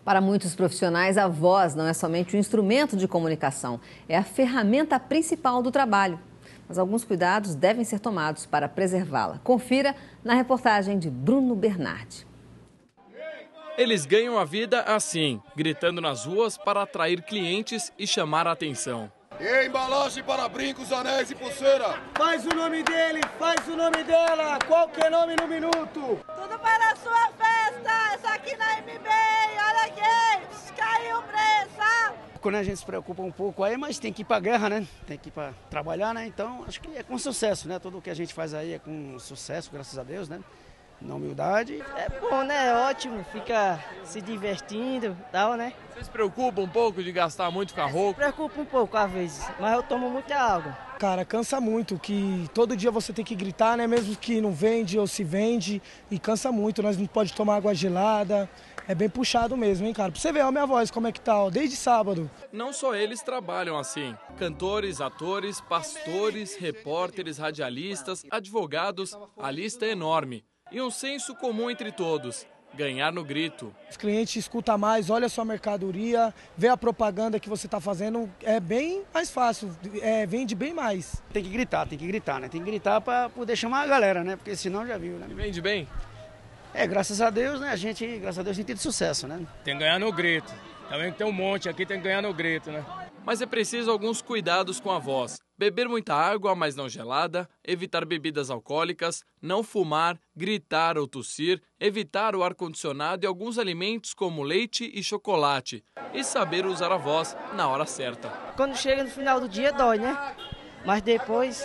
Para muitos profissionais, a voz não é somente um instrumento de comunicação, é a ferramenta principal do trabalho. Mas alguns cuidados devem ser tomados para preservá-la. Confira na reportagem de Bruno Bernardi. Eles ganham a vida assim, gritando nas ruas para atrair clientes e chamar a atenção. E embalagem para brincos, anéis e pulseira. Faz o nome dele, faz o nome dela, qualquer nome no minuto. Tudo para a sua festa, essa aqui na MB, olha aqui, caiu o preço. Quando a gente se preocupa um pouco aí, mas tem que ir para a guerra, né? Tem que ir para trabalhar, né? Então, acho que é com sucesso, né? Tudo o que a gente faz aí é com sucesso, graças a Deus, né? Na humildade. É bom, né? É ótimo, fica se divertindo e tal, né? Você se preocupa um pouco de gastar muito com a roupa? Se preocupa um pouco às vezes, mas eu tomo muita água. Cara, cansa muito, que todo dia você tem que gritar, né? Mesmo que não vende ou se vende, e cansa muito. Nós não pode tomar água gelada, é bem puxado mesmo, hein, cara? Pra você ver a minha voz, como é que tá, ó, desde sábado. Não só eles trabalham assim. Cantores, atores, pastores, repórteres, radialistas, advogados, a lista é enorme. E um senso comum entre todos: ganhar no grito. Os clientes escutam mais, olha a sua mercadoria, vê a propaganda que você está fazendo, é bem mais fácil, vende bem mais. Tem que gritar, né? Tem que gritar para poder chamar a galera, né? Porque senão já viu, né? E vende bem? Graças a Deus, né? Graças a Deus, tem tido sucesso, né? Tem que ganhar no grito. Também tem um monte aqui, tem que ganhar no grito, né? Mas é preciso alguns cuidados com a voz. Beber muita água, mas não gelada, evitar bebidas alcoólicas, não fumar, gritar ou tossir, evitar o ar-condicionado e alguns alimentos como leite e chocolate. E saber usar a voz na hora certa. Quando chega no final do dia dói, né? Mas depois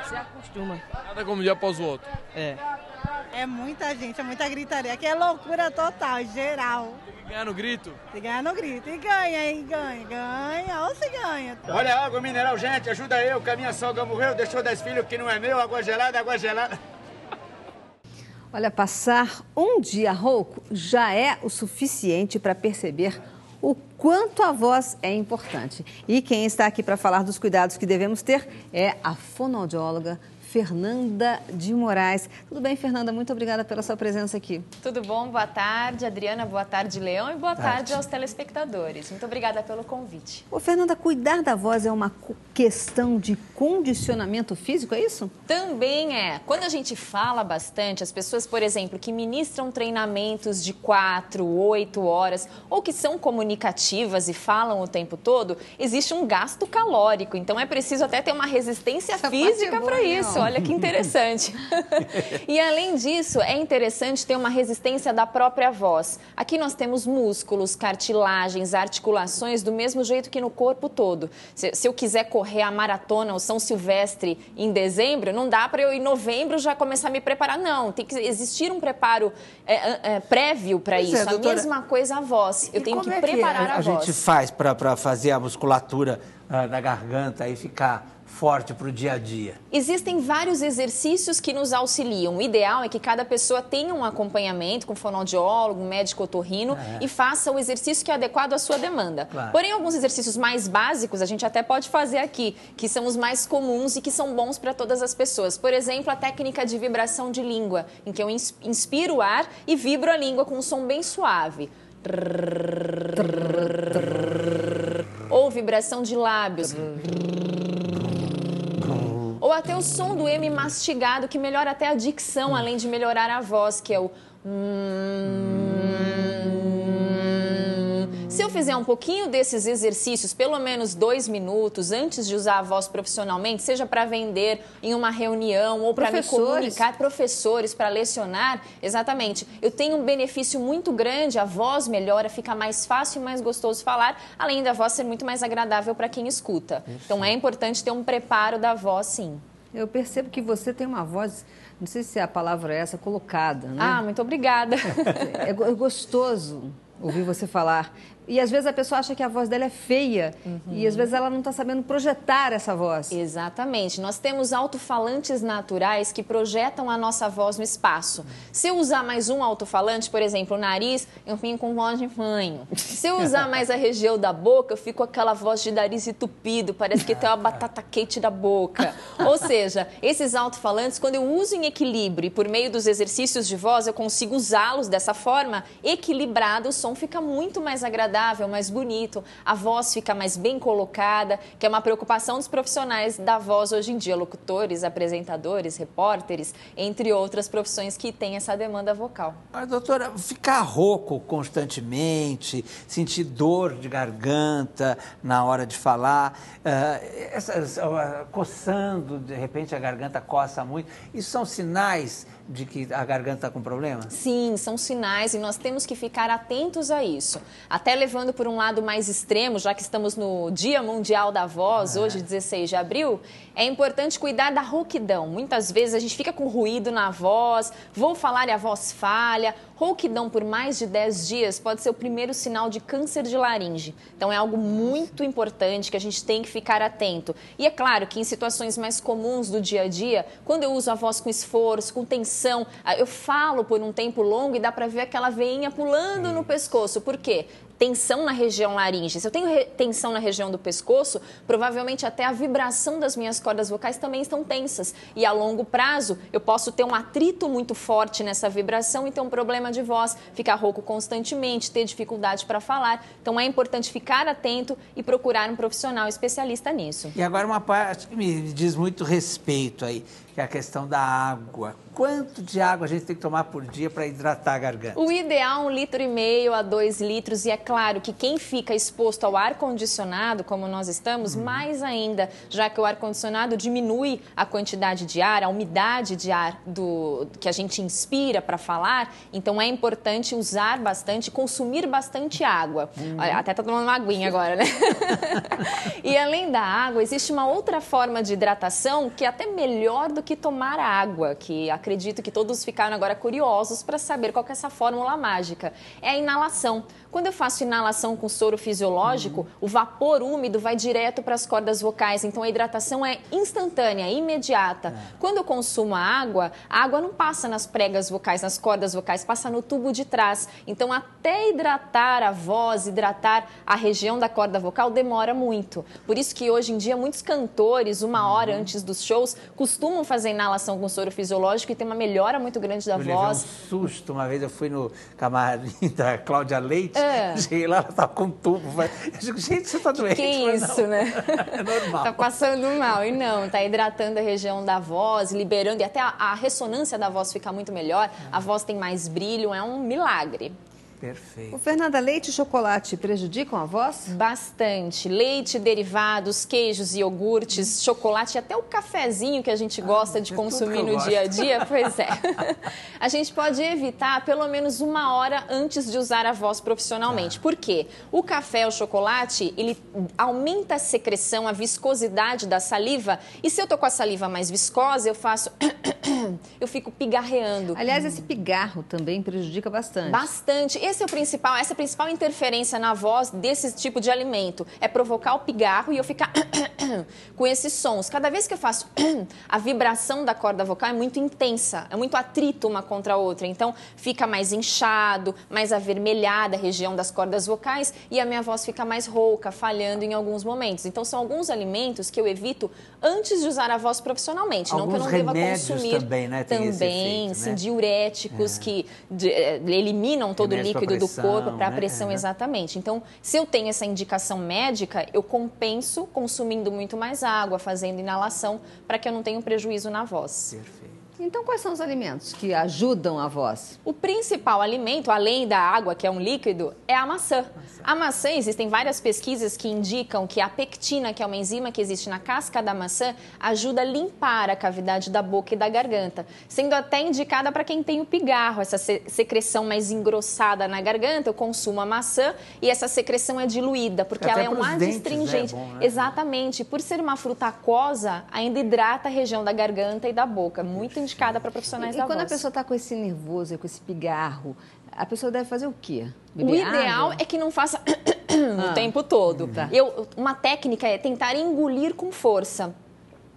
se acostuma. Nada como um dia após o outro. É muita gente, é muita gritaria, aqui é loucura total, geral. Tem que ganhar no grito? Tem que ganhar no grito, e ganha, hein? Ganha, ou se ganha. Olha a água mineral, gente, ajuda eu, que a minha sogra morreu, deixou 10 filhos que não é meu, água gelada, água gelada. Olha, passar um dia rouco já é o suficiente para perceber o quanto a voz é importante. E quem está aqui para falar dos cuidados que devemos ter é a fonoaudióloga Fernanda de Moraes. Tudo bem, Fernanda? Muito obrigada pela sua presença aqui. Tudo bom? Boa tarde, Adriana. Boa tarde, Leão. E boa tarde aos telespectadores. Muito obrigada pelo convite. Ô, Fernanda, cuidar da voz é uma questão de condicionamento físico, é isso? Também é. Quando a gente fala bastante, as pessoas, por exemplo, que ministram treinamentos de 4, 8 horas ou que são comunicativas e falam o tempo todo, existe um gasto calórico. Então, é preciso até ter uma resistência física para isso. Olha que interessante. E além disso, é interessante ter uma resistência da própria voz. Aqui nós temos músculos, cartilagens, articulações do mesmo jeito que no corpo todo. Se eu quiser correr a maratona ou São Silvestre em dezembro, não dá para eu em novembro já começar a me preparar, não. Tem que existir um preparo prévio para isso. A mesma coisa a voz. Eu tenho que preparar a voz. A gente faz para fazer a musculatura da garganta e ficar forte para o dia a dia? Existem vários exercícios que nos auxiliam. O ideal é que cada pessoa tenha um acompanhamento com fonoaudiólogo, um médico otorrino e faça o exercício que é adequado à sua demanda. Claro. Porém, alguns exercícios mais básicos a gente até pode fazer aqui, que são os mais comuns e que são bons para todas as pessoas. Por exemplo, a técnica de vibração de língua, em que eu inspiro o ar e vibro a língua com um som bem suave. Ou vibração de lábios. Ou até o som do M mastigado, que melhora até a dicção, além de melhorar a voz, que é o... Se eu fizer um pouquinho desses exercícios, pelo menos 2 minutos, antes de usar a voz profissionalmente, seja para vender em uma reunião ou para me comunicar, professores, para lecionar, exatamente, eu tenho um benefício muito grande, a voz melhora, fica mais fácil e mais gostoso falar, além da voz ser muito mais agradável para quem escuta. Então é importante ter um preparo da voz, sim. Eu percebo que você tem uma voz, não sei se a palavra é essa, colocada, né? Ah, muito obrigada. É gostoso ouvir você falar. E às vezes a pessoa acha que a voz dela é feia e às vezes ela não está sabendo projetar essa voz. Exatamente. Nós temos alto-falantes naturais que projetam a nossa voz no espaço. Se eu usar mais um alto-falante, por exemplo, o nariz, eu fico com voz de fanho. Se eu usar mais a região da boca, eu fico com aquela voz de nariz entupido, parece que tem uma batata quente da boca. Ou seja, esses alto-falantes, quando eu uso em equilíbrio e por meio dos exercícios de voz, eu consigo usá-los dessa forma equilibrada, o som fica muito mais agradável, mais bonito, a voz fica mais bem colocada, que é uma preocupação dos profissionais da voz hoje em dia, locutores, apresentadores, repórteres, entre outras profissões que têm essa demanda vocal. Mas, doutora, ficar rouco constantemente, sentir dor de garganta na hora de falar, coçando, de repente a garganta coça muito, isso são sinais de que a garganta está com problema? Sim, são sinais e nós temos que ficar atentos a isso. Até levando por um lado mais extremo, já que estamos no Dia Mundial da Voz, hoje 16 de abril, é importante cuidar da rouquidão. Muitas vezes a gente fica com ruído na voz, vou falar e a voz falha. Rouquidão por mais de 10 dias pode ser o primeiro sinal de câncer de laringe. Então é algo muito importante que a gente tem que ficar atento. E é claro que em situações mais comuns do dia a dia, quando eu uso a voz com esforço, com tensão, eu falo por um tempo longo e dá para ver aquela veinha pulando no pescoço. Por quê? Tensão na região laringe. Se eu tenho tensão na região do pescoço, provavelmente até a vibração das minhas cordas vocais também estão tensas. E a longo prazo, eu posso ter um atrito muito forte nessa vibração e ter um problema de voz, ficar rouco constantemente, ter dificuldade para falar. Então é importante ficar atento e procurar um profissional especialista nisso. E agora uma parte que me diz muito respeito aí, que é a questão da água. Quanto de água a gente tem que tomar por dia para hidratar a garganta? O ideal é 1,5 litro a 2 litros. E é claro que quem fica exposto ao ar-condicionado, como nós estamos, mais ainda, já que o ar-condicionado diminui a quantidade de ar, a umidade de ar que a gente inspira para falar. Então é importante usar bastante, consumir bastante água. Olha, até tá tomando uma aguinha agora, né? E além da água, existe uma outra forma de hidratação que é até melhor do que tomar água, que acredito que todos ficaram agora curiosos para saber qual que é essa fórmula mágica. É a inalação. Quando eu faço inalação com soro fisiológico, o vapor úmido vai direto para as cordas vocais, então a hidratação é instantânea, imediata. Quando eu consumo a água não passa nas pregas vocais, nas cordas vocais, passa no tubo de trás. Então até hidratar a voz, hidratar a região da corda vocal demora muito. Por isso que hoje em dia muitos cantores, 1 hora antes dos shows, costumam fazer inalação com soro fisiológico e tem uma melhora muito grande da voz. Eu levei um susto, uma vez eu fui no camarim da Cláudia Leite, cheguei lá, ela estava com um tubo. Eu digo, gente, você está doente? Que isso, né? É normal. Está passando mal. E não, está hidratando a região da voz, liberando, e até a ressonância da voz fica muito melhor, a voz tem mais brilho, é um milagre. Perfeito. O Fernanda, leite e chocolate prejudicam a voz? Bastante. Leite, derivados, queijos e iogurtes, chocolate e até o cafezinho que a gente gosta de consumir no dia a dia. Pois é. A gente pode evitar pelo menos 1 hora antes de usar a voz profissionalmente. Por quê? O café, o chocolate, ele aumenta a secreção, a viscosidade da saliva. E se eu tô com a saliva mais viscosa, eu fico pigarreando. Aliás, esse pigarro também prejudica bastante. Bastante. Essa é a principal interferência na voz desse tipo de alimento. É provocar o pigarro e eu ficar com esses sons. Cada vez que eu faço a vibração da corda vocal é muito intensa, é muito atrito uma contra a outra. Então, fica mais inchado, mais avermelhada a região das cordas vocais e a minha voz fica mais rouca, falhando em alguns momentos. Então, são alguns alimentos que eu evito antes de usar a voz profissionalmente. Alguns não que eu não deva consumir. Também, né? Tem esse efeito, sim, né? diuréticos que eliminam todo o líquido do corpo para a pressão, exatamente. Então, se eu tenho essa indicação médica, eu compenso consumindo muito mais água, fazendo inalação, para que eu não tenha um prejuízo na voz. Perfeito. Então, quais são os alimentos que ajudam a voz? O principal alimento, além da água, que é um líquido, é a maçã. A maçã, existem várias pesquisas que indicam que a pectina, que é uma enzima que existe na casca da maçã, ajuda a limpar a cavidade da boca e da garganta, sendo até indicada para quem tem o pigarro, essa secreção mais engrossada na garganta. Eu consumo a maçã e essa secreção é diluída, porque ela é um adstringente. Né? É bom, né? Exatamente. Por ser uma fruta aquosa, ainda hidrata a região da garganta e da boca. Muito indicada para profissionais da voz. E quando a pessoa está com esse nervoso, com esse pigarro, a pessoa deve fazer o quê? O ideal é que não faça o tempo todo. Uma técnica é tentar engolir com força.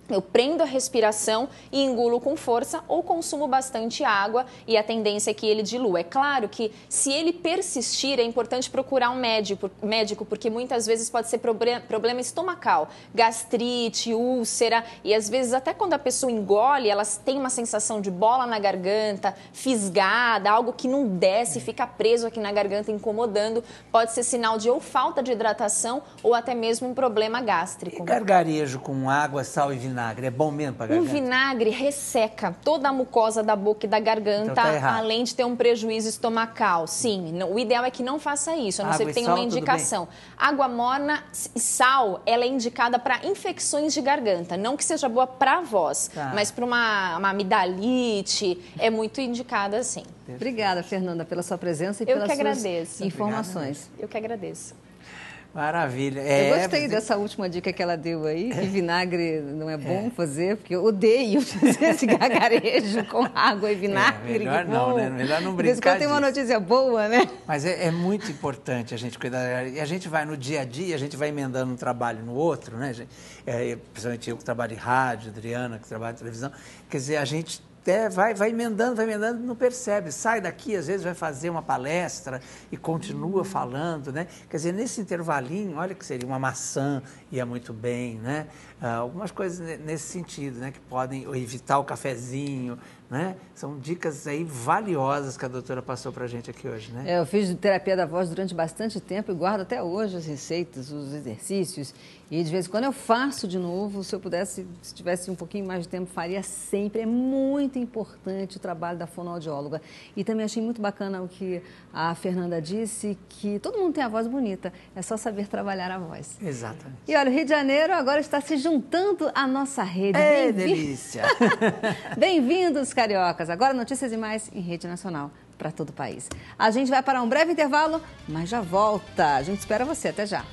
Eu prendo a respiração e engulo com força ou consumo bastante água e a tendência é que ele dilua. É claro que se ele persistir, é importante procurar um médico porque muitas vezes pode ser problema estomacal, gastrite, úlcera e às vezes até quando a pessoa engole, elas têm uma sensação de bola na garganta, fisgada, algo que não desce, fica preso aqui na garganta, incomodando. Pode ser sinal de ou falta de hidratação ou até mesmo um problema gástrico. E gargarejo com água, sal e vinagre é bom mesmo para garganta? O vinagre resseca toda a mucosa da boca e da garganta, então tá além de ter um prejuízo estomacal. Sim, o ideal é que não faça isso, a não ser que tenha uma indicação. Água morna e sal, ela é indicada para infecções de garganta, não que seja boa para a voz, mas para uma amidalite, é muito indicada assim. Obrigada, Fernanda, pela sua presença e pelas suas informações. Eu que agradeço. Maravilha. Eu gostei dessa última dica que ela deu aí, que vinagre não é bom fazer, porque eu odeio fazer esse gargarejo com água e vinagre. Melhor não, né? Melhor não brincar disso. Tem uma notícia boa, né? Mas é muito importante a gente cuidar. E a gente vai no dia a dia, a gente vai emendando um trabalho no outro, né, gente? Principalmente eu que trabalho em rádio, Adriana que trabalha em televisão. Quer dizer, a gente vai emendando, não percebe. Sai daqui, às vezes vai fazer uma palestra e continua falando, né? Quer dizer, nesse intervalinho, olha que seria uma maçã, ia muito bem, né? Algumas coisas nesse sentido, né? Que podem evitar o cafezinho, né? São dicas aí valiosas que a doutora passou pra gente aqui hoje, né? Eu fiz terapia da voz durante bastante tempo e guardo até hoje as receitas, os exercícios. E de vez em quando eu faço de novo. Se eu pudesse, se tivesse um pouquinho mais de tempo, faria sempre. É muito importante o trabalho da fonoaudióloga. E também achei muito bacana o que a Fernanda disse, que todo mundo tem a voz bonita, é só saber trabalhar a voz. Exatamente. E olha, o Rio de Janeiro agora está se juntando à nossa rede. Delícia! Bem-vindos, cariocas. Agora notícias e mais em rede nacional para todo o país. A gente vai para um breve intervalo, mas já volta. A gente espera você. Até já.